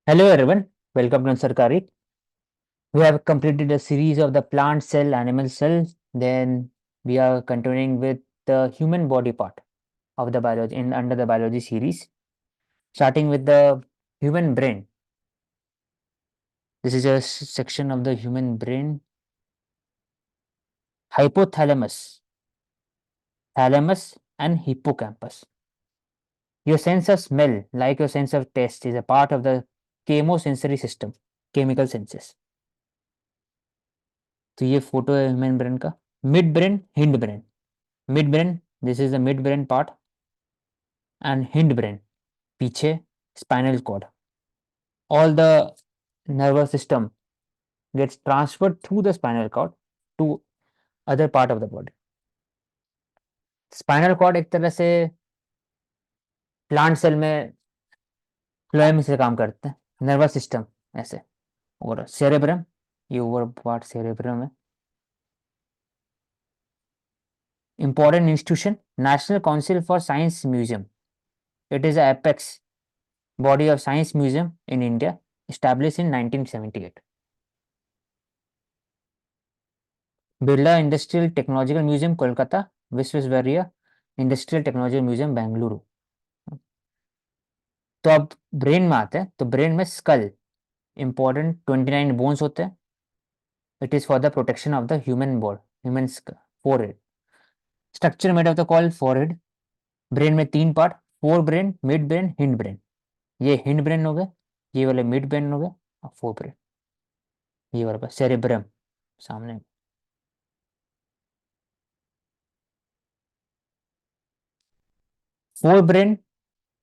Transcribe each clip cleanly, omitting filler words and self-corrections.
Hello everyone, welcome to Sarkari. We have completed a series of the plant cell, animal cell. Then we are continuing with the human body part of the biology in under the biology series, starting with the human brain. This is a section of the human brain. Hypothalamus, thalamus, and hippocampus. Your sense of smell, like your sense of taste, is a part of the chemosensory system, chemical senses. तो ये photo है human brain का. Mid brain, hind brain. Mid brain, this is the mid brain part, and hind brain, पीछे spinal cord. All the nervous system gets transferred through the spinal cord to other part of the body. Spinal cord एक तरह से plant cell में phloem से काम करते हैं, nervous system ऐसे. और सेरेब्रम, ये ओवर पार्ट सेरेब्रम है. Important institution, national council for science museum. It is the apex body of science museum in India, established in 1978. Birla industrial technological museum Kolkata, Visvesvaraya industrial technological museum Bengaluru. तो अब brain में आते हैं. तो ब्रेन में school, important 29 bones होते हैं. It is for the protection of the human body, human forehead. Structure made of the call forehead. Brain में तीन part, fore brain, mid brain, hind brain. ये हिंड ब्रेन हो गए, ये वाले मिड ब्रेन हो गए, और फोर ब्रेन ये वाला सेरेब्रम सामने. फोर ब्रेन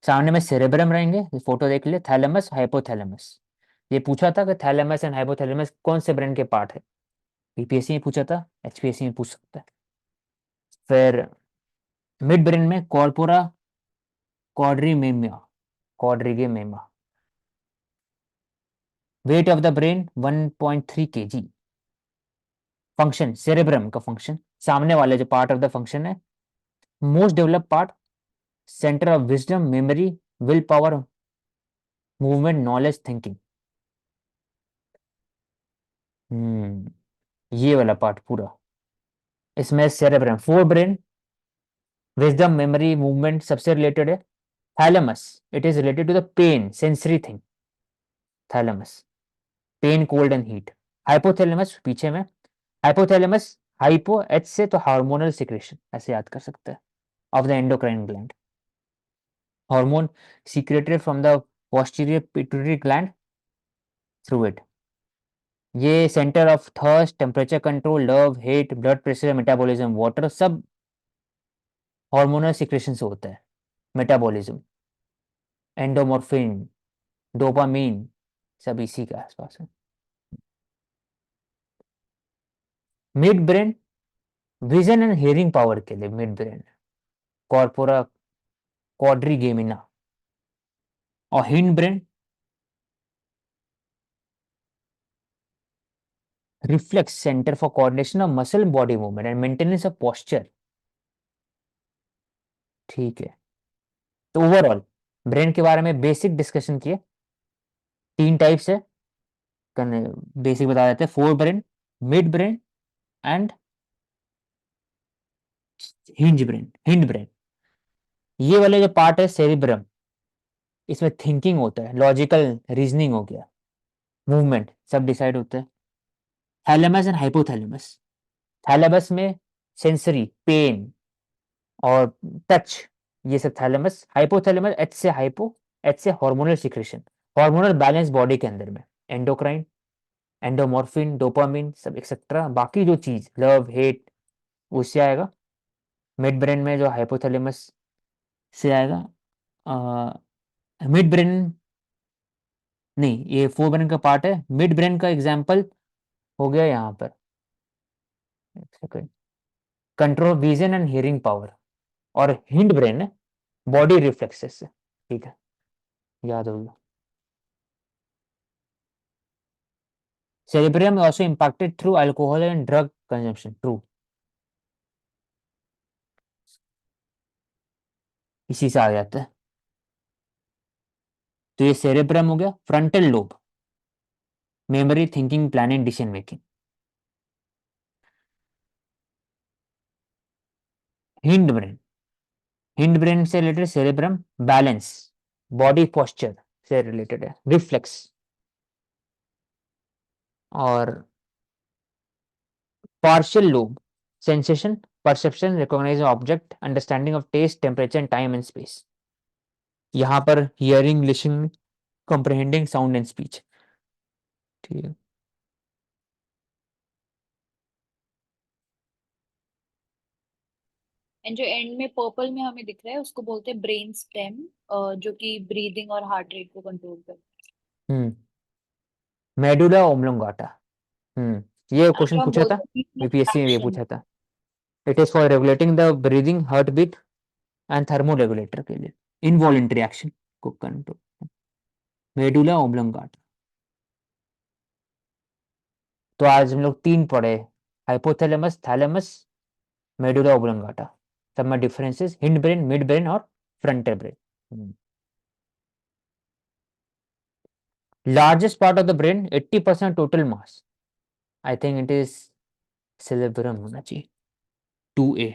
सामने में सेरेब्रम रहेंगे. फोटो देख ले, थैलेमस, हाइपोथैलेमस. ये पूछा था कि थैलेमस एंड हाइपोथैलेमस कौन से ब्रेन के पार्ट है. यूपीएससी में पूछा था, एचपीएससी में पूछ सकता है. फिर मिड ब्रेन में corpora quadrigemina, quadrigemina. Weight of the brain 1.3 kg. Function, cerebrum का फंक्शन, सामने वाले जो पार्ट ऑफ द फंक्शन है. Most develop part, centre of wisdom, memory, will power, movement, knowledge, thinking. ये वाला पार्ट पूरा, इसमें cerebrum, fore brain, wisdom, memory, movement सबसे रिलेटेड है. Thalamus, it is related to the pain, sensory thing. Thalamus, pain, cold and heat. Hypothalamus पीछे में. Hypothalamus, hypo H से तो हार्मोनल सिक्रेशन ऐसे याद कर सकते हैं, of the endocrine gland. Hormone secreted from the posterior pituitary gland through it. ये centre of thirst, temperature control, love, hate, blood pressure, metabolism, water, सब हार्मोनल सिक्रेशन से होता है. मेटाबॉलिज्म, एंडोमॉर्फिन, डोपामीन, सब इसी के आसपास है. Mid brain, vision and hearing power के लिए मिड ब्रेन, कॉर्पोरा क्वाड्रिगेमिना. और hind brain, reflex centre for coordination of muscle body movement and maintenance of posture. ठीक है. तो ओवरऑल ब्रेन के बारे में बेसिक डिस्कशन किए. तीन टाइप्स है, बेसिक बता देते हैं. Fore brain, mid brain, and hind brain. ये वाले जो पार्ट है सेरिब्रम, इसमें थिंकिंग होता है, लॉजिकल रीजनिंग हो गया, मूवमेंट सब डिसाइड होता है. Thalamus and hypothalamus. थैलेमस में सेंसरी, पेन और टच, ये सब थैलेमस. हाइपोथैलेमस, एच से हाइपो, एच से hormonal secretion, hormonal balance body के अंदर में, एंडोक्राइन, एंडोमॉर्फिन, डोपामिन सब एक्सेट्रा. बाकी जो चीज लव, हेट, उससे आएगा. मिड ब्रेन में जो हाइपोथैलेमस से आएगा. मिड ब्रेन नहीं, ये फोर ब्रेन का पार्ट है. मिड ब्रेन का एग्जाम्पल हो गया यहाँ पर, एक second, control vision and hearing power. और हिंड ब्रेन है बॉडी रिफ्लेक्सेस से. ठीक है, याद होगा. cerebrum also impacted through alcohol and drug consumption. True, इसी से आ जाता है. तो ये सेरेब्रम हो गया। Frontal lobe, memory, thinking, planning, decision making. Hind brain, hind brain से related cerebrum balance, body posture से रिलेटेड है, रिफ्लेक्स। और parietal lobe, sensation, perception, recognise object, understanding of taste, temperature, time and space. यहाँ पर hearing, listening, comprehending sound and speech. ठीक है। And जो and में पर्पल में हमें दिख रहा है उसको बोलते हैं ब्रेन स्टेम, जो कि ब्रीदिंग और हार्ट रेट को कंट्रोल करता हम्म मेडुला ओब्लोंगाटा। ये है, क्वेश्चन जो हम पूछा था, बोलते हैं यूपीएससी में ये एक्शन। पूछा था। It is for regulating the breathing, heartbeat and thermoregulator के लिए, इनवॉलेंट्री एक्शन को कंट्रोल। Medulla oblongata. तो आज हम लोग तीन पढ़े, हाइपोथैलेमस, थैलेमस, मेडुला ओब्लोंगाटा। सब में differences, hind brain, mid brain और frontal brain. Largest part of the brain, 80% total mass. I think it is cerebrum होना चाहिए, 2A।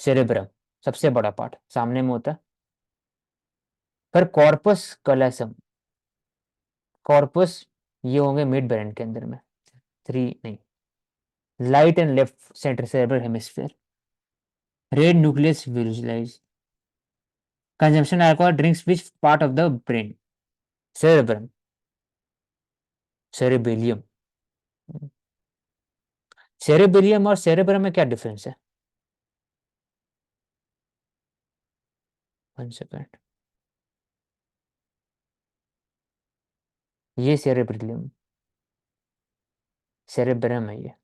सेरेब्रम सबसे बड़ा पार्ट सामने में होता है। पर कॉर्पस कलेसम, कॉर्पस ये होंगे मिड ब्रेन के अंदर में, थ्री नहीं, right and left centre cerebral hemisphere. Red nucleus visualise, consumption alcohol drinks which part of the brain, cerebrum, cerebellum. Cerebellum और सेरेब्रम में क्या डिफरेंस है? 1 सेकेंड, ये सेरेब्रिलियम, सेरेब्रम है ये।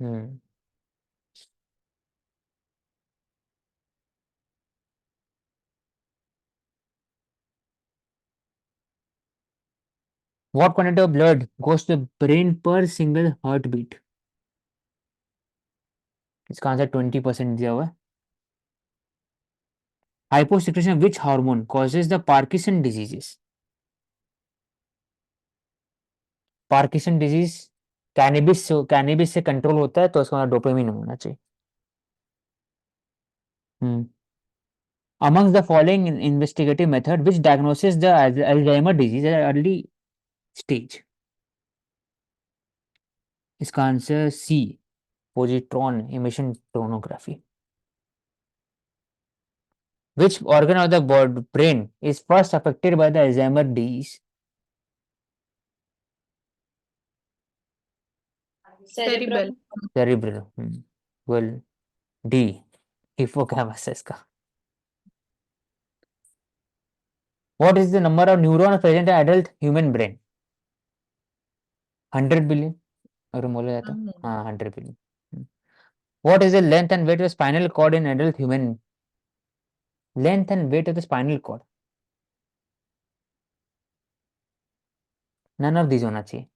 हम्म What quantity of blood goes to the brain per single heartbeat? इसका answer 20% दिया हुआ है। Hyposecretion of which hormone causes the Parkinson diseases? Parkinson disease cannabis से कंट्रोल होता है, तो उसका डोपामिन होना चाहिए। हम्म Amongst the following investigative method, which diagnoses the Alzheimer disease at early stage? इसका answer C, positron emission tomography. Which organ of the brain is first affected by the Alzheimer disease? Cerebrum. Cerebellum. Cerebral। Well, D, hippocampus है इसका। What is the number of neurons present in adult human brain? 100 billion अगर बोला जाता। हाँ, 100 billion. What is the length and weight of the spinal cord in adult human? Length and weight of the spinal cord, none of these होना चाहिए।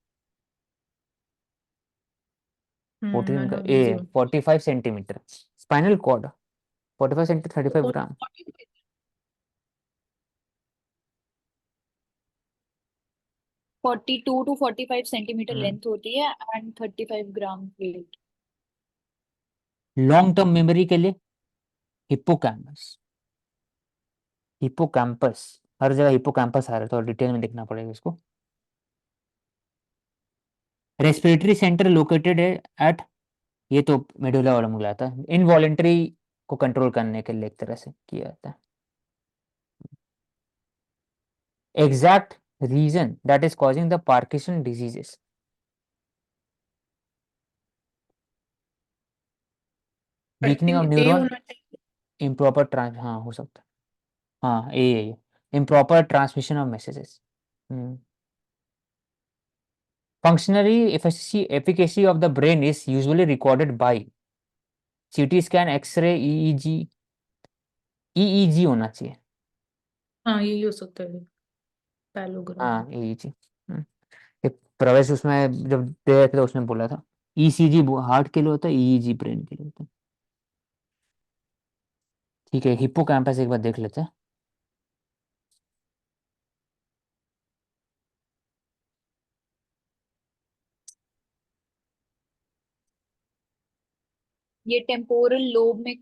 14 none का of a, these. 45 centimetre spinal cord, 45 centi 35 gram. 42 to 45 centimetre length होती है and 35 gram weight. Long term memory के लिए hippocampus, hippocampus, हर जगह hippocampus आ रहा है, तो डिटेल में देखना पड़ेगा इसको। रेस्पिरेटरी सेंटर लोकेटेड है एट, ये तो मेडुला वाला मुझे आता है। इनवॉलेंटरी को कंट्रोल करने के लिए एक तरह से किया जाता है। Exact reason that is causing the Parkinson diseases, I weakening of think a neuron, होना चाहिए। इम्प्रॉपर ट्रांस, हाँ हो सकता है, हाँ ये improper transmission of messages. Functionally, efficacy of the brain is usually recorded by CT scan, X-ray, EEG, EEG होना चाहिए। हाँ, यही हो सकता है, पैलोग्राम। हाँ, EEG। एक प्रवेश उसमें जब दे रहे थे तो उसने बोला था ECG हार्ट के लिए होता है, EEG ब्रेन के लिए होता है। ठीक है, हिप्पोकैम्पस एक बार देख लेते हैं। ये टेम्पोरल लोब में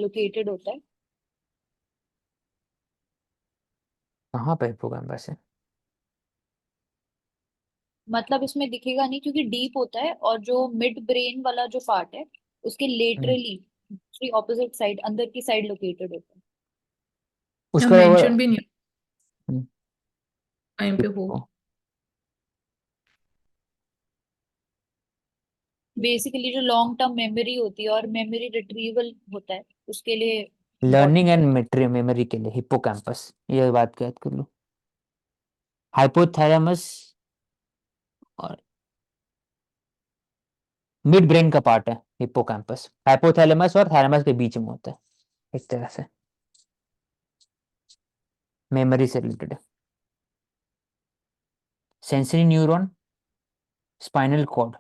लोकेटेड होता है। कहाँ पे हिप्पोकैम्पस है? मतलब इसमें दिखेगा नहीं क्योंकि डीप होता है, और जो मिड ब्रेन वाला जो पार्ट है उसके हम्म, लेटरली दूसरी ऑपोजिट साइड अंदर की साइड लोकेटेड होता है। यहाँ उसका मेंशन भी नहीं हम्म, टाइम पे हो। हिप्पो बेसिकली जो लॉन्ग टर्म मेमोरी होती है और मेमोरी रिट्रीवल होता है उसके लिए लर्निंग इम्पोर्टेंट एंड है। मेमोरी के लिए हिप्पोकैम्पस, ये बात याद कर लो। हाइपोथैलेमस और मिड ब्रेन का पार्ट है हिप्पोकैम्पस, हाइपोथैलेमस और थैलेमस के बीच में होता है एक तरह से, मेमोरी से रिलेटेड है। Sensory neuron, spinal cord,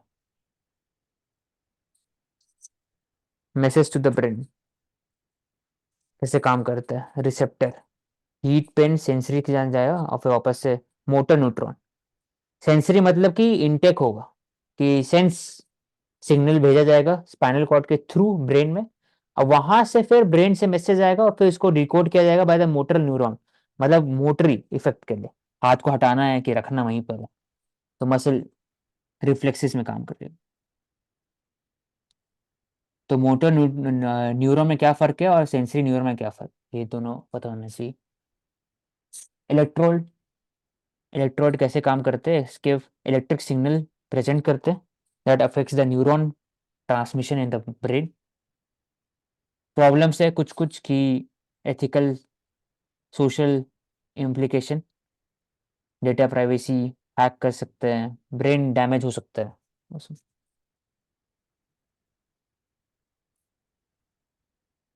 message to the brain कैसे काम करता है, रिसेप्टर, हीट पेन सेंसरी के जान जाएगा, और फिर वापस से मोटर न्यूट्रॉन। सेंसरी मतलब कि इनटेक होगा, कि सेंस सिग्नल भेजा जाएगा स्पाइनल कॉर्ड के थ्रू ब्रेन में, और वहां से फिर ब्रेन से मैसेज आएगा और फिर इसको डिकोड किया जाएगा बाय द मोटर न्यूरॉन, मतलब मोटरी इफेक्ट के लिए, हाथ को हटाना है कि रखना वहीं पर है, तो मसल रिफ्लेक्सेस में काम करेगा। तो मोटर न्यूरॉन में क्या फर्क है और सेंसरी न्यूरॉन में क्या फर्क, ये दोनों पता होना चाहिए। इलेक्ट्रोड, इलेक्ट्रोड कैसे काम करते हैं, इसके इलेक्ट्रिक सिग्नल प्रेजेंट करते हैं that affects the neuron transmission in the brain. Problems है कुछ कुछ की, ethical, social implication, data privacy, hack कर सकते हैं, ब्रेन डैमेज हो सकता है उसमें।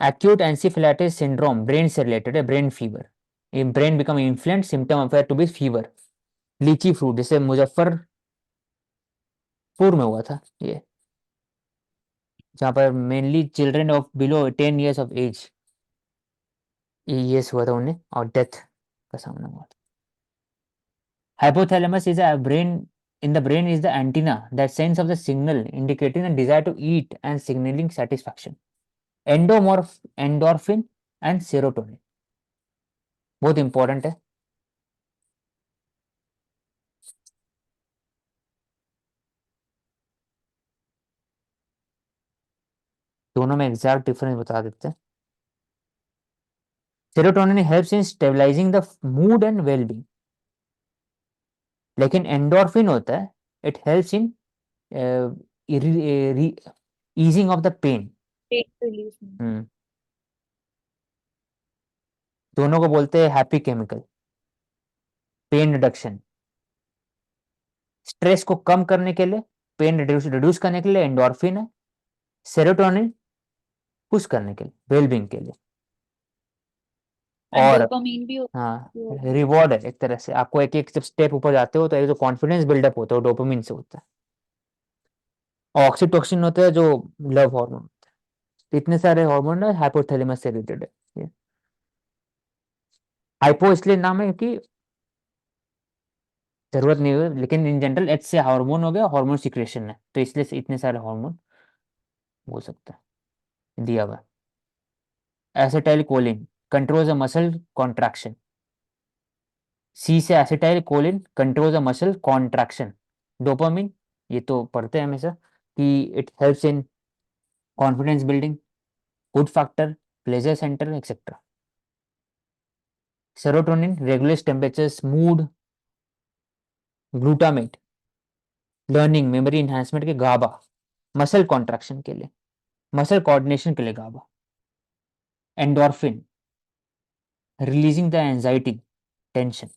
एक्यूट एंसीफिलाइटिस सिंड्रोम ब्रेन से रिलेटेड है, brain fever, brain become inflamed, symptom appear to be fever. Lychee fruit जैसे मुजफ्फरपुर में हुआ था ये, जहाँ पर mainly children of below 10 years of age, ये हुआ था उन्हें, और डेथ का सामना हुआ था। Hypothalamus is a brain in the brain is the antenna that sends of the signal indicating the desire to eat and signaling satisfaction. Endorphin and serotonin बहुत इंपॉर्टेंट है। दोनों में एग्जैक्ट डिफरेंस बता देते हैं। Serotonin helps in stabilising the mood and wellbeing, लेकिन endorphin होता है it helps in easing of the pain. Pain relief में। दोनों को बोलते हैं happy chemical. Pain reduction, stress को कम करने के लिए, पेन रिड्यूस रिड्यूस करने के लिए एंडोर्फिन है। सेरोटोनिन पुश करने के लिए, वेलबींग के लिए। और डोपामीन भी हाँ, होता है। रिवॉर्ड है एक तरह से, आपको एक एक जब स्टेप ऊपर जाते हो तो एक जो कॉन्फिडेंस बिल्डअप होता है वो डोपामिन से होता है। ऑक्सीटोसिन होता है जो लव हार्मोन। तो इतने सारे हार्मोन है, हाइपोथैलेमस से रिलेटेड है ये। हाइपो इसलिए नाम है क्योंकि जरूरत नहीं है, लेकिन इन जनरल एच से हार्मोन हो गया, हार्मोन सिक्रेशन है, तो इसलिए से इतने सारे हार्मोन हो सकता है दिया हुआ। Acetyl choline controls the muscle contraction. C से acetyl choline controls the muscle contraction. Dopamine, ये तो पढ़ते हैं हमेशा कि it helps in confidence building, good factor, pleasure centre etcetera. Serotonin regulates temperatures, mood. Glutamate learning memory enhancement के, GABA muscle contraction के लिए, मसल कोऑर्डिनेशन के लिए GABA. Endorphin releasing the anxiety, tension.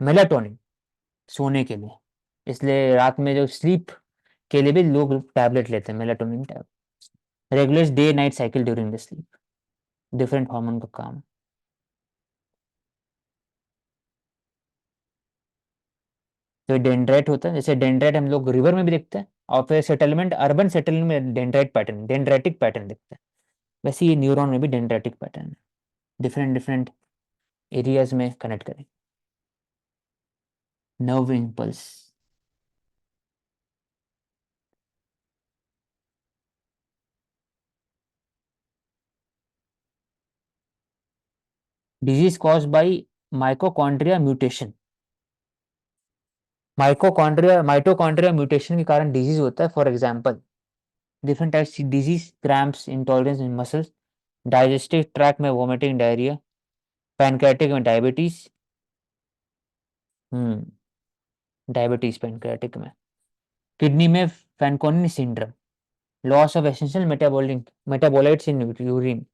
Melatonin सोने के लिए, इसलिए रात में जो स्लीप के लिए भी लोग टैबलेट लेते हैं, melatonin tablet. Regulates day night cycle during the sleep, different hormone का काम। तो डेंड्राइट होता है, जैसे डेंड्राइट हम लोग रिवर में भी देखते हैं, और फिर सेटलमेंट, अर्बन सेटलमेंट में डेंड्राइट पैटर्न, डेंड्राइटिक पैटर्न दिखता है। वैसे ये न्यूरॉन में भी डेंड्राइटिक पैटर्न है, डिफरेंट डिफरेंट एरियाज में कनेक्ट करें। Nerve impulse, disease cause by mitochondria mutation. Mitochondria mutation के कारण डिजीज होता है। For example different types disease, cramps, intolerance in muscles, digestive track में वोमिटिंग, डायरिया, पैनक्रेटिक में डायबिटीज, डायबिटीज पैनक्रेटिक में, kidney में Fanconi syndrome, loss of essential metabolites in urine,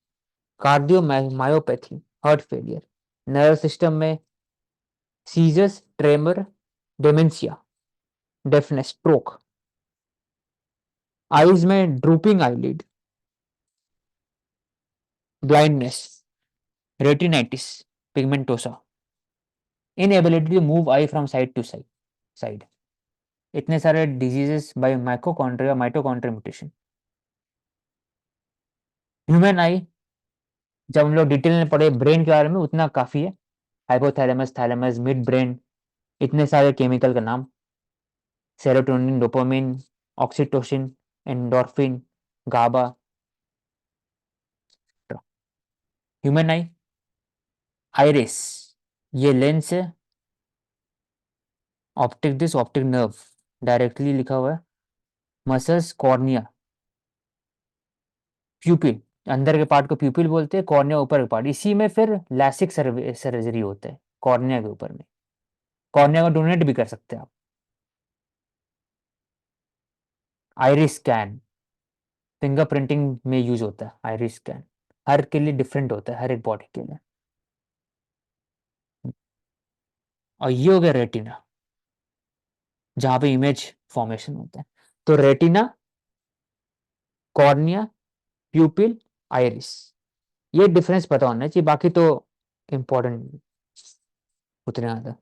cardiomyopathy, heart failure, nerve system में seizures, tremor, dementia, deafness, stroke, eyes में drooping eyelid, blindness, retinitis pigmentosa, inability to move eye from side to side. इतने सारे diseases by mitochondria mutation. Human eye, जब हम लोग detail में पढ़े brain के बारे में उतना काफी है। हाइपोथैलेमस, थैलेमस, मिड ब्रेन, इतने सारे केमिकल का नाम, सेरोटोनिन, डोपामिन, ऑक्सीटोसिन, एंडोर्फिन, गाबा। ह्यूमन आई, आइरिस, ये लेंस है, ऑप्टिक नर्व डायरेक्टली लिखा हुआ है, मसल्स, कॉर्निया, प्यूपिल, अंदर के पार्ट को प्यूपिल बोलते हैं, कॉर्निया ऊपर का पार्ट। इसी में फिर लैसिक सर्जरी होता है कॉर्निया के ऊपर में। कॉर्निया को डोनेट भी कर सकते हैं आप। आइरिस स्कैन, फिंगरप्रिंटिंग में यूज होता है आइरिस स्कैन। हर के लिए डिफरेंट होता है, हर एक बॉडी के लिए। और ये हो गया रेटिना, जहां पे इमेज फॉर्मेशन होता है। तो रेटिना, कॉर्निया, प्यूपिल, आइरिस, ये डिफरेंस पता होना चाहिए, बाकी तो इंपॉर्टेंट उतने ज्यादा।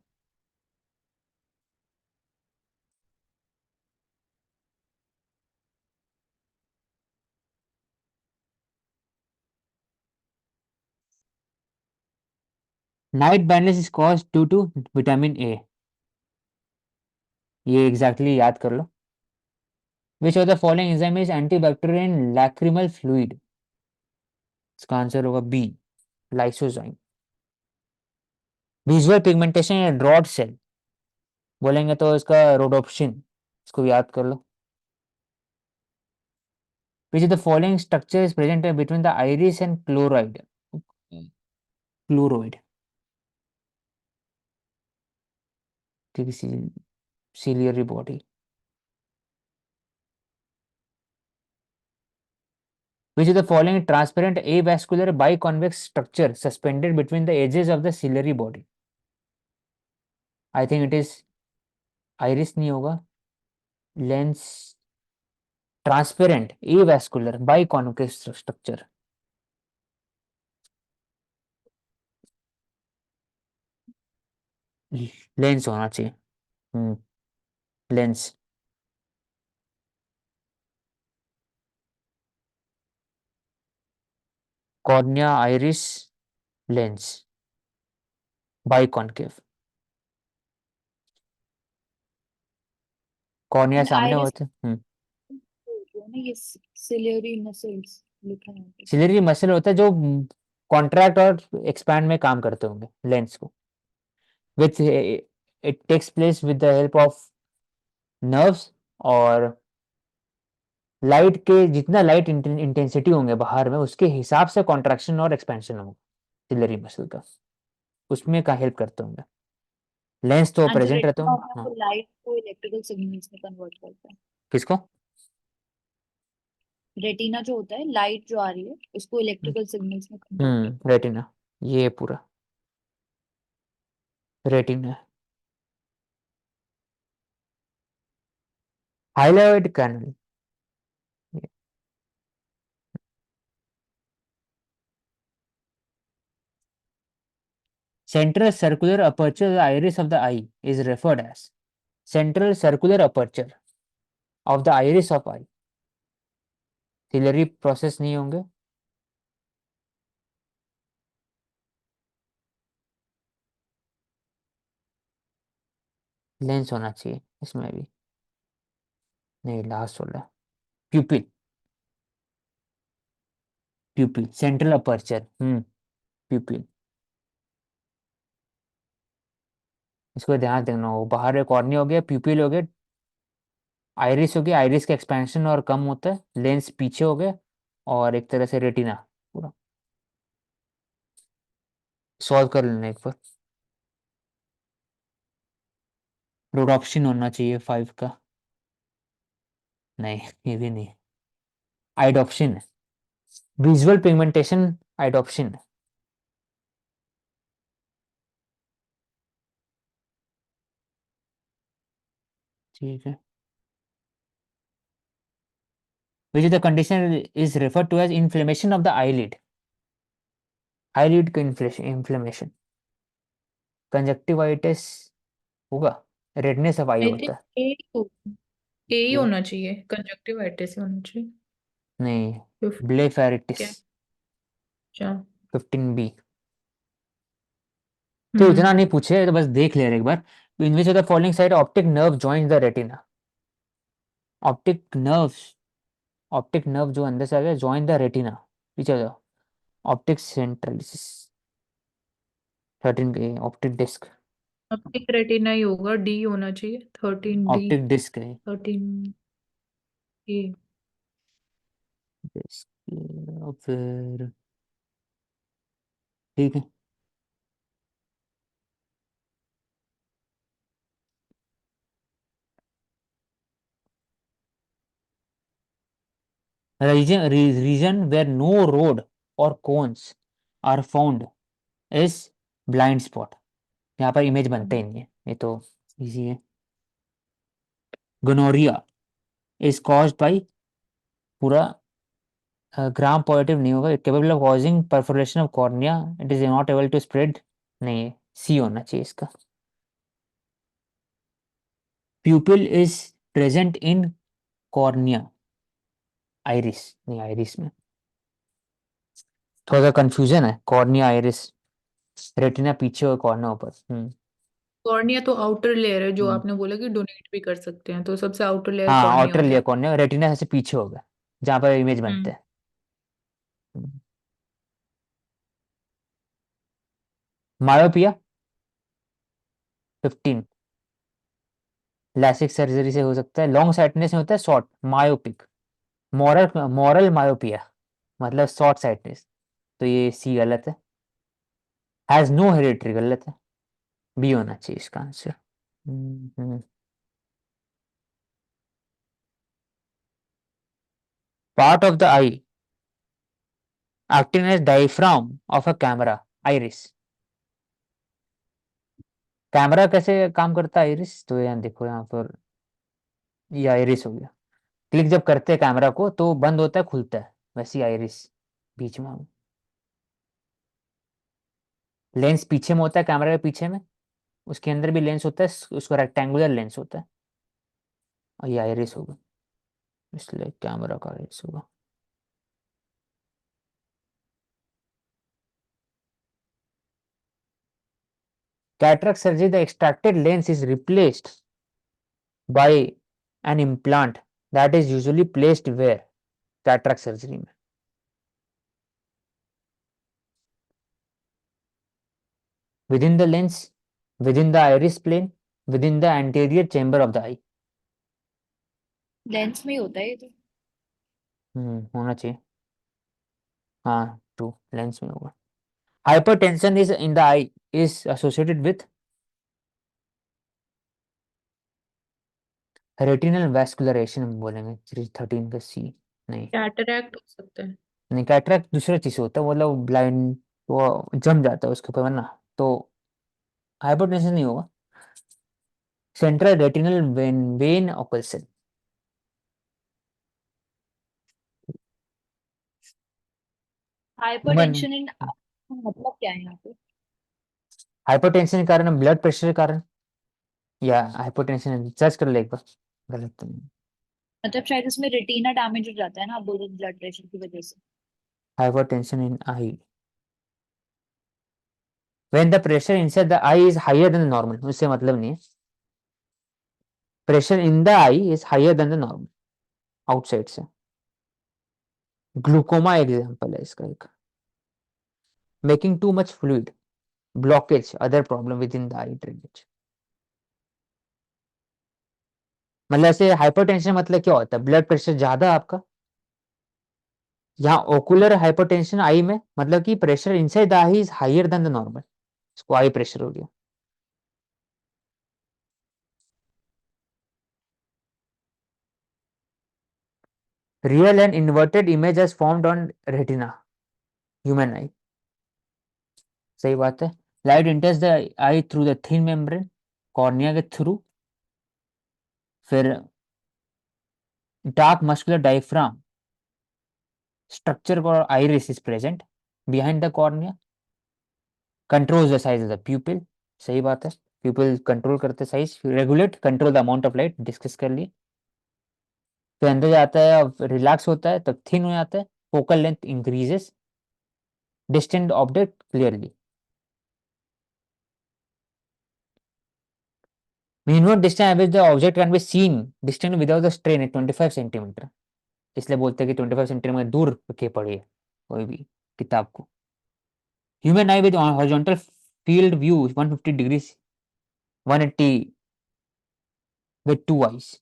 Night blindness is cause due to vitamin A, ये एग्जैक्टली याद कर लो। Which of the following enzyme is antibacterial in lacrimal fluid, इसका आंसर होगा B, lysozyme. Visual pigmentation rod cell बोलेंगे तो इसका रोडोप्सिन, इसको याद कर लो। Which of the following structure is present between the iris and क्लोरोइड, ciliary body. Which of the following transparent avascular biconvex structure suspended between the edges of the ciliary body? I think it is iris नहीं होगा, lens, transparent avascular biconvex structure, lens होना चाहिए। Lens, cornea, iris, lens, biconcave. Cornea सामने iris होते, ना, ये ciliary muscles लिखा है यहाँ पे। सिलेरी मसल होता है जो कॉन्ट्रैक्ट और एक्सपैंड में काम करते होंगे लेंस को। With it takes place with the help of nerves, और लाइट के जितना लाइट इंटेंसिटी होंगे बाहर में उसके हिसाब से कॉन्ट्रैक्शन और एक्सपेंशन होगा सिलरी मसल का, उसमें का हेल्प करते होंगे। लेंस तो जो प्रेजेंट रहते रेटिना होंगे। होता है हाँ, वो लाइट को इलेक्ट्रिकल सिग्नल्स में कन्वर्ट करता है। किसको? रेटिना जो होता है, लाइट जो आ रही है उसको इलेक्ट्रिकल सिग्नल्स में कन्वर्ट करता है। रेटिना, ये पूरा retina. Highlight canal, central circular aperture of the iris of the eye is referred as central circular aperture of the iris of eye। Ciliary process नहीं होंगे, लेंस होना चाहिए इसमें भी। नहीं, लास्ट वाला प्यूपिल। प्यूपिल सेंट्रल अपर्चर। प्यूपिल। इसको ध्यान देना हो, बाहर एक कॉर्निया हो गया, प्यूपिल हो गया, आइरिस हो गया, आइरिस का एक्सपेंशन और कम होता है, लेंस पीछे हो गया, और एक तरह से रेटिना पूरा। सॉल्व कर लेना एक बार। रोडॉप्सिन होना चाहिए 5 का। नहीं, ये भी नहीं। आइडोप्सिन है। विजुअल पिगमेंटेशन आइडोप्सिन है। ठीक है। Which is the condition is referred to as inflammation of the eyelid. Eyelid का इन्फ्लेमेशन। कंजक्टिवाइटिस होगा। रेडनेस ऑफ आई आई होता थिंक है। ए ही ये होना चाहिए, कंजक्टिवाइटिस ही होना चाहिए। नहीं, फिफ- ब्लेफेरिटिस। क्या? अच्छा। 15B। तो इतना हम्म। नहीं पूछे तो बस देख ले रहे एक बार। In which of the following side optic nerve joins the retina. Optic nerve. Optic nerve जो अंदर से आ गया जॉइन द रेटिना। पीछे जाओ। Optic centralis. 13 optic disc. Optic retina ही होगा, डी होना चाहिए, 13D। ऑप्टिक डिस्क है। 13A। डिस्क। और फिर ठीक है। रीजन वेयर नो रोड और cones are found is blind spot. यहाँ पर इमेज बनते ही नहीं है, ये तो इजी है। गोनोरिया इज कॉज्ड बाई, पूरा ग्राम पॉजिटिव नहीं होगा, capable of causing perforation of cornea, it is not able to spread. नहीं है, सी होना चाहिए इसका। Pupil is present in cornea. Iris नहीं, आइरिस में थोड़ा सा कंफ्यूजन है, कॉर्निया आइरिस। रेटिना पीछे और कॉर्निया ऊपर। कॉर्निया तो आउटर लेयर है, जो हम्म। आपने बोला कि डोनेट भी कर सकते हैं, तो सबसे आउटर लेयर हाँ, कॉर्निया आउटर हो लिया गया। कॉर्निया, रेटिना से पीछे होगा जहाँ पर इमेज बनते हम्म। हैं। हम्म। मायोपिया 15। लैसिक सर्जरी से हो सकता है, लॉन्ग साइटनेस में होता है short myopic. Moral moral myopia मतलब शॉर्ट साइटनेस। तो ये सी गलत है। हैज नो हेरिडिटरी गलत है। बी होना चाहिए इसका answer. Part of the I acting as diaphragm of a camera iris। Camera कैसे काम करता है आइरिस, तो यहाँ देखो, यहाँ पर ये आइरिस हो गया। क्लिक जब करते हैं कैमरा को तो बंद होता है खुलता है, वैसी आइरिस बीच में होगी। लेंस पीछे में होता है कैमरा के पीछे में, उसके अंदर भी लेंस होता है, उसका रेक्टेंगुलर लेंस होता है, और ये आइरिस होगा, इसलिए कैमरा का आइरिस होगा। Cataract surgery the extracted lens is replaced by an implant that is usually placed where. Cataract surgery में within the lens, within the iris plane, within the anterior chamber of the eye। Lens में ही होता है ये तो। होना चाहिए। हाँ, true, lens में होगा। Hypertension is in the eye is associated with retinal vascularization बोलेंगे, 13 का सी। नहीं। कैटरैक्ट हो सकता है। नहीं, कैटरेक्ट दूसरा चीज होता है, मतलब ब्लाइंड, वो जम जाता है उसके ऊपर ना, तो हाइपरटेंशन नहीं होगा। Central retinal vein vein occlusion. Human. Hypertension in मतलब क्या है यहाँ पे? हाइपरटेंशन के कारण, ब्लड प्रेशर के कारण, या हाइपरटेंशन सर्च कर ले एक बार। गलत तो नहीं। मतलब शायद इसमें रेटिना डैमेज हो जाता है ना, आप बोल रहे ब्लड प्रेशर की वजह से। Hypertension in eye when the pressure inside the eye is higher than normal, उससे मतलब नहीं है। Pressure in the eye is higher than the normal outside से। ग्लूकोमा एग्जाम्पल है इसका एक। Making too much fluid, blockage, other problem with in the eye drainage. मतलब ऐसे हाइपरटेंशन मतलब क्या होता है, ब्लड प्रेशर ज्यादा आपका। यहाँ ओकुलर हाइपरटेंशन आई में मतलब कि pressure inside the eye is higher than the normal, इसको आई प्रेशर हो गया। Real and inverted image is formed on retina, human eye. सही बात है। Light enters the eye through the thin membrane, cornea के थ्रू। फिर dark muscular diaphragm structure for iris is present behind the cornea, controls the size of the pupil. सही बात है, pupil control करते size, regulate control the amount of light, discuss कर लिए। फिर अंदर जाता है, रिलैक्स होता है तब थिन हो जाता है, focal length increases, distant object clearly. Minimum distance average the object can be seen distant without the strain at 25 centimetre. इसलिए बोलते हैं कि 25 सेंटीमीटर दूर के पढ़िए कोई भी किताब को। Human I with horizontal field view 150 degrees 180 with two eyes.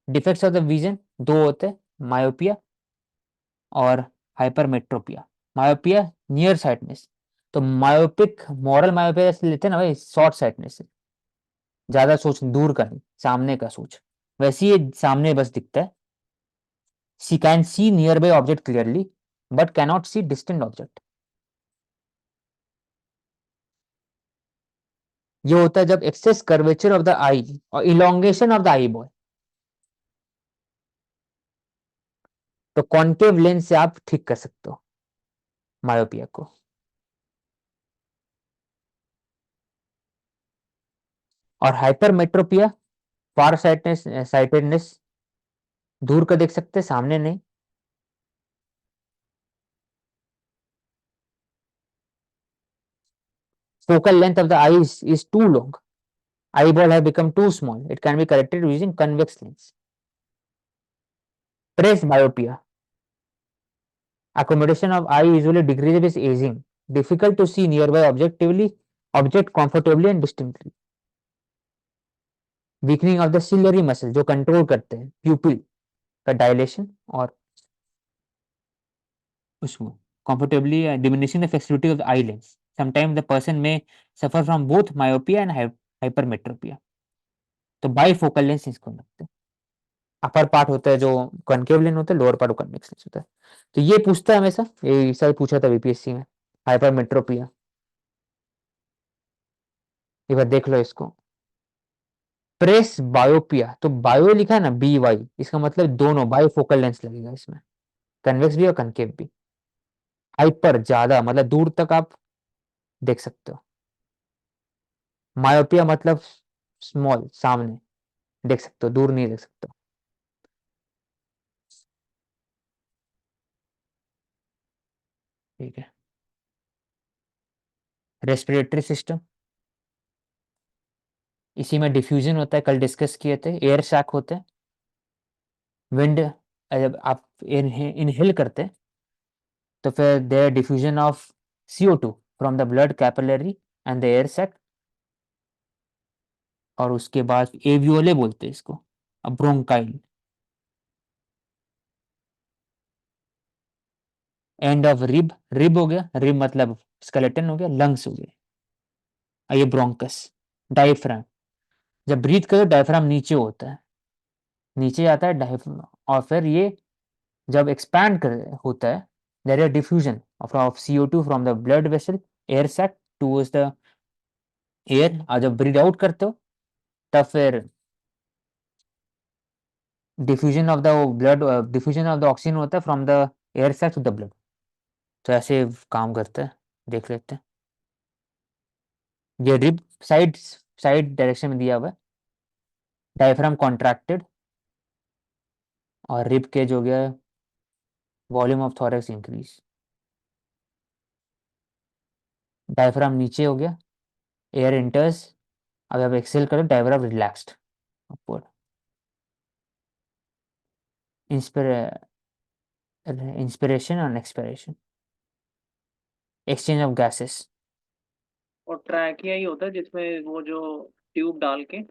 Defects of the vision दो होते हैं, मायोपिया और हाइपरमेट्रोपिया। मायोपिया नियर साइटनेस, तो मायोपिक मॉरल मायोपिया से लेते हैं ना भाई, शॉर्ट साइटनेस से, ज्यादा सोच, दूर का नहीं, सामने का सोच। वैसे ये सामने बस दिखता है। She can see nearby object clearly but cannot see distant object. ये होता है जब excess curvature of the eye और elongation of the eyeball. तो कॉन्केव लेंस से आप ठीक कर सकते हो मायोपिया को। और हाइपरमेट्रोपिया फार साइटनेस, साइटेडनेस, दूर का देख सकते हैं, सामने नहीं। Focal length of the eye is too long. Eyeball have become too small. It can be corrected using convex lens. Presbyopia. Accommodation of eye usually decreases with aging. Difficult to see nearby object comfortably and distinctly. Weakening of the ciliary muscle जो control करते हैं pupil का dilation और उसको comfortably diminishing the flexibility of the eye lens. Sometimes the person may suffer from both myopia and hypermetropia. तो bifocal lens इसको लगते हैं। अपर पार्ट होता है जो कॉनकेव लेंस होता है, लोअर पार्ट कन्वेक्स लेंस होता है। तो ये पूछता है हमेशा, ये सर पूछा था बीपीएससी में, हाइपरमेट्रोपिया। एक बार देख लो इसको। प्रेस बायोपिया, तो बायो लिखा है ना बी वाई, इसका मतलब दोनों बाइफोकल लेंस लगेगा इसमें, कन्वेक्स भी और कनकेव भी। हाइपर ज्यादा मतलब दूर तक आप देख सकते हो। मायोपिया मतलब स्मॉल, सामने देख सकते हो, दूर नहीं देख सकते हो। ठीक है। रेस्पिरेटरी सिस्टम, इसी में डिफ्यूजन होता है, कल डिस्कस किए थे। एयर सैक होते हैं, विंड जब आप इनहेल करते हैं तो फिर there diffusion of CO2 from the blood capillary and the air sac. और उसके बाद एवियोले बोलते हैं इसको, अब bronchiole. End of rib, rib हो गया, रिब मतलब स्केलेटन हो गया, लंग्स हो गए, और ये ब्रोंकस। डायफ्राम, जब ब्रीथ करो डायफ्राम नीचे होता है, नीचे आता है डायफ्राम। और फिर ये जब एक्सपैंड कर होता है, there is diffusion of CO2 from the blood vessel air sac towards the air. और जब ब्रीथ आउट करते हो तब फिर diffusion of the blood, diffusion of the oxygen होता है from the air sac to the blood. तो ऐसे काम करता है, देख लेते हैं। ये रिब साइड, साइड डायरेक्शन में दिया हुआ है, डायफ्राम कॉन्ट्रैक्टेड, और रिब के जो गया volume of thorax increase. Diaphragm नीचे हो गया, एयर इंटर्स, अगर आप एक्सेल करें डायफ्राम रिलैक्स्ड अपवर्ड। इंस्पिरेशन और एक्सपिरेशन, exchange of gases. और ट्रैकिया ही होता है जिसमें वो जो ट्यूब डाल के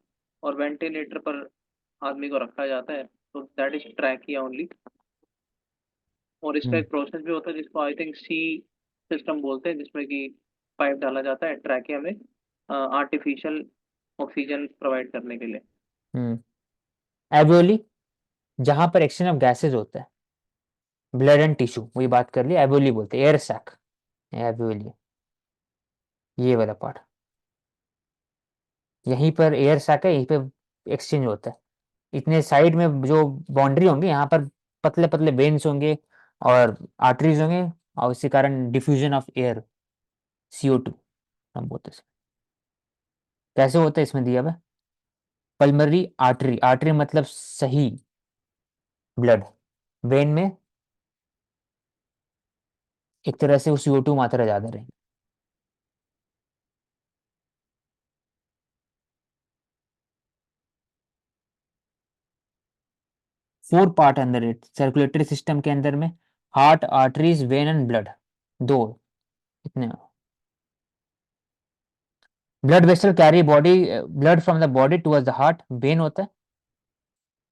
और वेंटिलेटर पर आदमी को रखा जाता है, तो दैट इज ट्रैकिया ओनली। और इसका एक प्रोसेस भी होता है जिसको आई थिंक सी सिस्टम बोलते हैं, जिसमें कि पाइप डाला जाता है ट्रैकिया में आर्टिफिशियल ऑक्सीजन प्रोवाइड करने के लिए। एवियोली, जहां पर एक्सचेंज ऑफ गैसेज होता है, ब्लड एंड टिश्यू, वही बात कर ली, एवियोली बोलते हैं, एयर सैक, एवियोली, ये वाला पार्ट, यहीं पर एयर सैक है, यहीं पे एक्सचेंज होता है। इतने साइड में जो बाउंड्री होंगे, यहाँ पर पतले पतले वेन्स होंगे और आर्टरीज होंगे, और इसी कारण डिफ्यूजन ऑफ एयर, CO2 हम बोलते हैं। कैसे होता है इसमें दिया हुआ, पल्मरी आर्टरी, आर्टरी मतलब सही ब्लड, वेन में एक तरह से वो CO2 मात्रा ज्यादा रहेगी। फोर पार्ट अंदर है सर्कुलेटरी सिस्टम के अंदर में, heart, arteries, vein and blood, दो इतने। Blood vessel carry body blood from the body towards the heart, vein होता है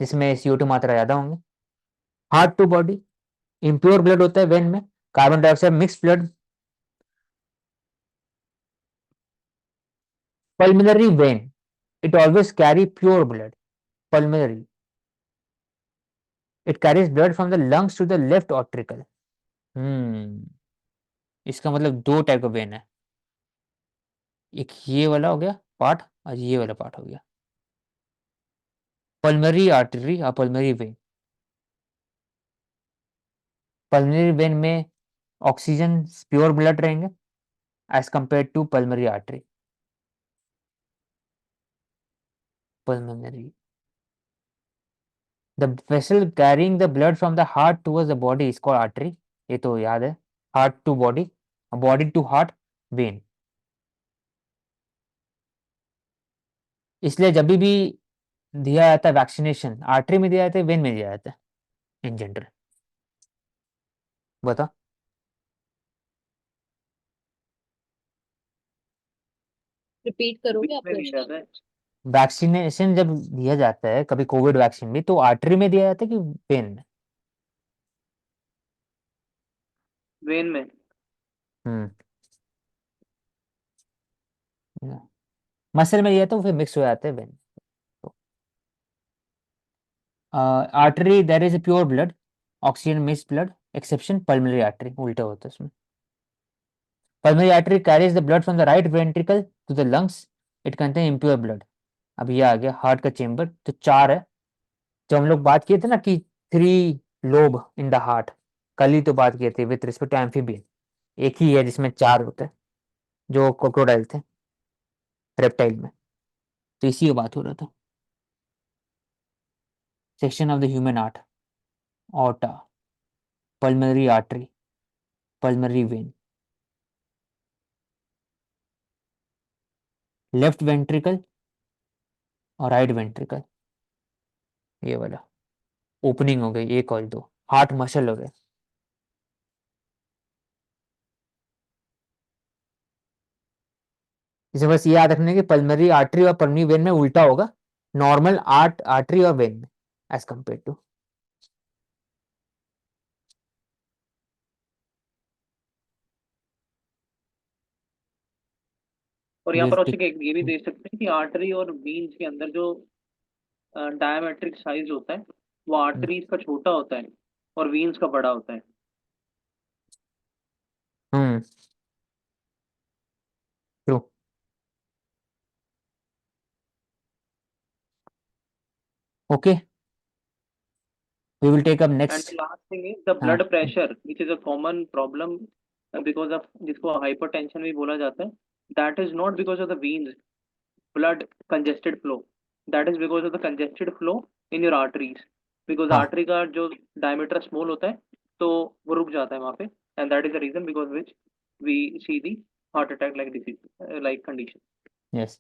जिसमें CO2 मात्रा ज्यादा होंगे। Heart to body, impure blood होता है वेन में, carbon dioxide mix blood. Pulmonary vein, it always carry pure blood. Pulmonary, it carries blood from the lungs to the left ventricle. इसका मतलब दो टाइप का वेन है, एक ये वाला हो गया पार्ट और ये वाला पार्ट हो गया, पल्मरी आर्टरी और पल्मरी वेन। पल्मरी वेन में ऑक्सीजन प्योर ब्लड रहेंगे as compare to pulmonary artery. Pulmonary, the vessel carrying the blood from the heart towards the body is called artery, ये तो याद है, heart to body, body to heart, vein. इसलिए जब भी दिया जाता है वैक्सीनेशन, आर्टरी में दिया जाता है, वेन में दिया जाता है इन जनरल। बता, रिपीट करोगे आप में भी क्वेश्चन? जाता है। वैक्सीनेशन जब दिया जाता है कभी कोविड वैक्सीन भी, तो आर्टरी में दिया जाता है कि वेन में? वेन में। मसल में दिया तो फिर मिक्स हो जाते हैं vein. Artery there is a pure blood, oxygen mix blood, exception pulmonary artery, उल्टा होता है इसमें। Pulmonary artery carries the blood from the right ventricle to the lungs, it contain impure blood. अब ये आ गया हार्ट का चेंबर, तो चार है, जो हम लोग बात किए थे ना कि 3 लोब इन द हार्ट, कल ही तो बात किए थे विथ रिस्पेक्ट टू एम्फीबियन, एक ही है जिसमें 4 होते हैं, जो क्रोकोडाइल थे रेप्टाइल में, तो इसी की बात हो रहा था। Section of the human heart, aorta, pulmonary artery, pulmonary vein, left ventricle और राइट वेंट्रिकल, ये वाला ओपनिंग हो गई, एक और दो हार्ट मसल हो गए। इसे बस ये याद रखने की पल्मोनरी आर्टरी और पल्मोनरी वेन में उल्टा होगा, नॉर्मल आर्टरी और वेन में एज कंपेयर टू। और यहाँ पर औषधि ये भी देख सकते हैं कि आर्टरी और वीन्स के अंदर जो डायमेट्रिक साइज होता है, वो आर्टरीज का छोटा होता है और वीन्स का बड़ा होता है। True. Okay, we will take up And next. the last thing is the हाँ, blood pressure, which is a common problem because of जिसको hypertension भी बोला जाता है, that is not because of the veins blood congested flow, that is because of the congested flow in your arteries, because हाँ, artery का जो diameter small होता है तो वो रुक जाता है वहाँ पे, and that is the reason because which we see the heart attack like disease like condition. yes.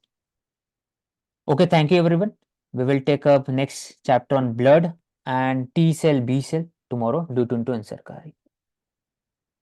Okay, thank you everyone. We will take up next chapter on blood and T cell, B cell tomorrow due to Ansarkari.